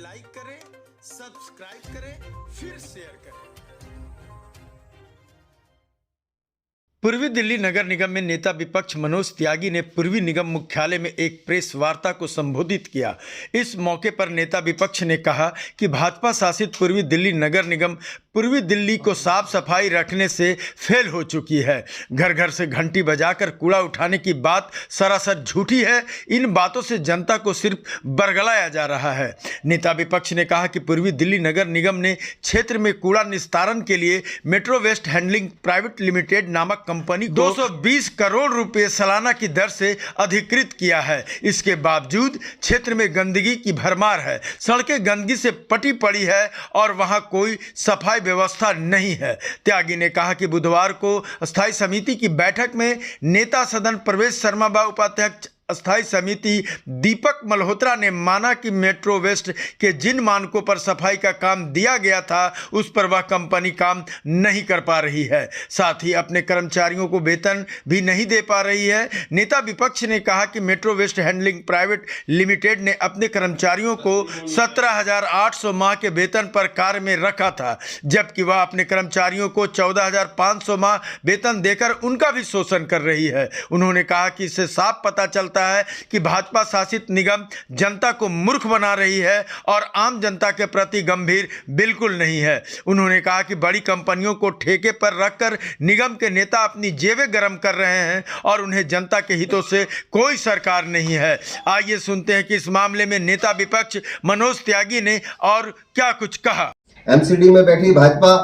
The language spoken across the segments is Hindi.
लाइक करें, सब्सक्राइब करें, फिर शेयर करें। पूर्वी दिल्ली नगर निगम में नेता विपक्ष मनोज त्यागी ने पूर्वी निगम मुख्यालय में एक प्रेस वार्ता को संबोधित किया। इस मौके पर नेता विपक्ष ने कहा कि भाजपा शासित पूर्वी दिल्ली नगर निगम पूर्वी दिल्ली को साफ सफाई रखने से फेल हो चुकी है। घर घर से घंटी बजाकर कूड़ा उठाने की बात सरासर झूठी है। इन बातों से जनता को सिर्फ बरगलाया जा रहा है। नेता विपक्ष ने कहा कि पूर्वी दिल्ली नगर निगम ने क्षेत्र में कूड़ा निस्तारण के लिए metro waste handling private limited नामक कंपनी 220 करोड़ रुपए सालाना की दर से अधिकृत किया है। इसके बावजूद क्षेत्र में गंदगी की भरमार है। सड़कें गंदगी से पटी पड़ी है और वहां कोई सफाई व्यवस्था नहीं है। त्यागी ने कहा कि बुधवार को स्थायी समिति की बैठक में नेता सदन प्रवेश शर्मा व उपाध्यक्ष स्थायी समिति दीपक मल्होत्रा ने माना कि मेट्रो वेस्ट के जिन मानकों पर सफाई का काम दिया गया था उस पर वह कंपनी काम नहीं कर पा रही है। साथ ही अपने कर्मचारियों को वेतन भी नहीं दे पा रही है। नेता विपक्ष ने कहा कि metro waste handling private limited ने अपने कर्मचारियों को 17,800 माह के वेतन पर कार्य में रखा था, जबकि वह अपने कर्मचारियों को 14,500 माह वेतन देकर उनका भी शोषण कर रही है। उन्होंने कहा कि इससे साफ पता चलता है कि भाजपा शासित निगम जनता को मूर्ख बना रही है और आम जनता के प्रति गंभीर बिल्कुल नहीं है। उन्होंने कहा कि बड़ी कंपनियों को ठेके पर रखकर निगम के नेता अपनी जेबें गर्म कर रहे हैं और उन्हें जनता के हितों से कोई सरकार नहीं है। आइए सुनते हैं कि इस मामले में नेता विपक्ष मनोज त्यागी ने और क्या कुछ कहा। एमसीडी में बैठी भाजपा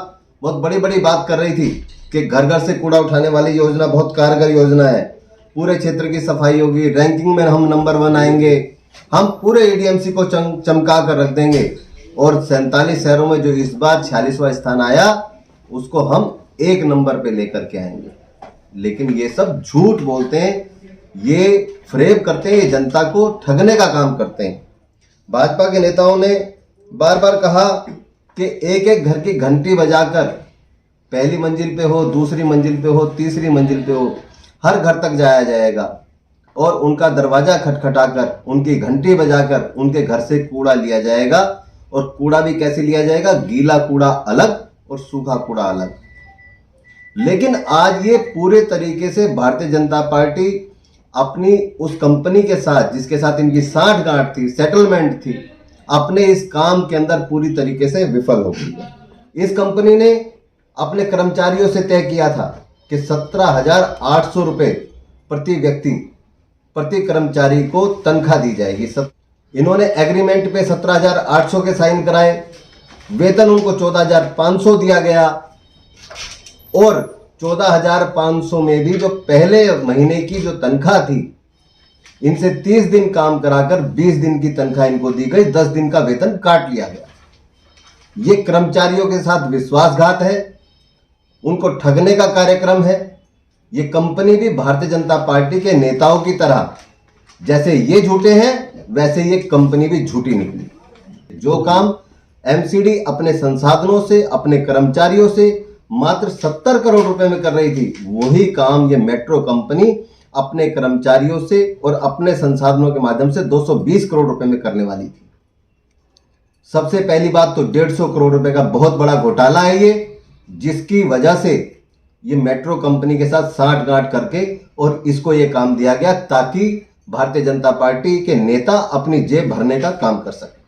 बहुत बड़ी बड़ी बात कर रही थी कि घर घर से कूड़ा उठाने वाली योजना बहुत कारगर योजना है, पूरे क्षेत्र की सफाई होगी, रैंकिंग में हम नंबर 1 आएंगे, हम पूरे एडीएमसी को चमका कर रख देंगे और 47 शहरों में जो इस बार 46वां स्थान आया उसको हम 1 नंबर पे लेकर के आएंगे। लेकिन ये सब झूठ बोलते हैं, ये फ्रेब करते हैं, ये जनता को ठगने का काम करते हैं। भाजपा के नेताओं ने बार बार कहा कि एक एक घर की घंटी बजाकर पहली मंजिल पे हो, दूसरी मंजिल पे हो, तीसरी मंजिल पे हो, हर घर तक जाया जाएगा और उनका दरवाजा खटखटाकर, उनकी घंटी बजाकर उनके घर से कूड़ा लिया जाएगा। और कूड़ा भी कैसे लिया जाएगा? गीला कूड़ा अलग और सूखा कूड़ा अलग। लेकिन आज ये पूरे तरीके से भारतीय जनता पार्टी अपनी उस कंपनी के साथ जिसके साथ इनकी साठगांठ थी, सेटलमेंट थी, अपने इस काम के अंदर पूरी तरीके से विफल हो गई है। इस कंपनी ने अपने कर्मचारियों से तय किया था कि 17,800 रुपये प्रति व्यक्ति, प्रति कर्मचारी को तनख्वाह दी जाएगी। इन्होंने एग्रीमेंट पे 17,800 के साइन कराए, वेतन उनको 14,500 दिया गया और 14,500 में भी जो पहले महीने की जो तनख्वाह थी, इनसे 30 दिन काम कराकर 20 दिन की तनख्वाह इनको दी गई, 10 दिन का वेतन काट लिया गया। ये कर्मचारियों के साथ विश्वासघात है, उनको ठगने का कार्यक्रम है। ये कंपनी भी भारतीय जनता पार्टी के नेताओं की तरह जैसे ये झूठे हैं वैसे ये कंपनी भी झूठी निकली। जो काम एमसीडी अपने संसाधनों से, अपने कर्मचारियों से मात्र 70 करोड़ रुपए में कर रही थी, वही काम ये मेट्रो कंपनी अपने कर्मचारियों से और अपने संसाधनों के माध्यम से 220 करोड़ रुपए में करने वाली थी। सबसे पहली बात तो 150 करोड़ रुपए का बहुत बड़ा घोटाला है ये, जिसकी वजह से ये मेट्रो कंपनी के साथ साठगांठ करके और इसको ये काम दिया गया ताकि भारतीय जनता पार्टी के नेता अपनी जेब भरने का काम कर सके।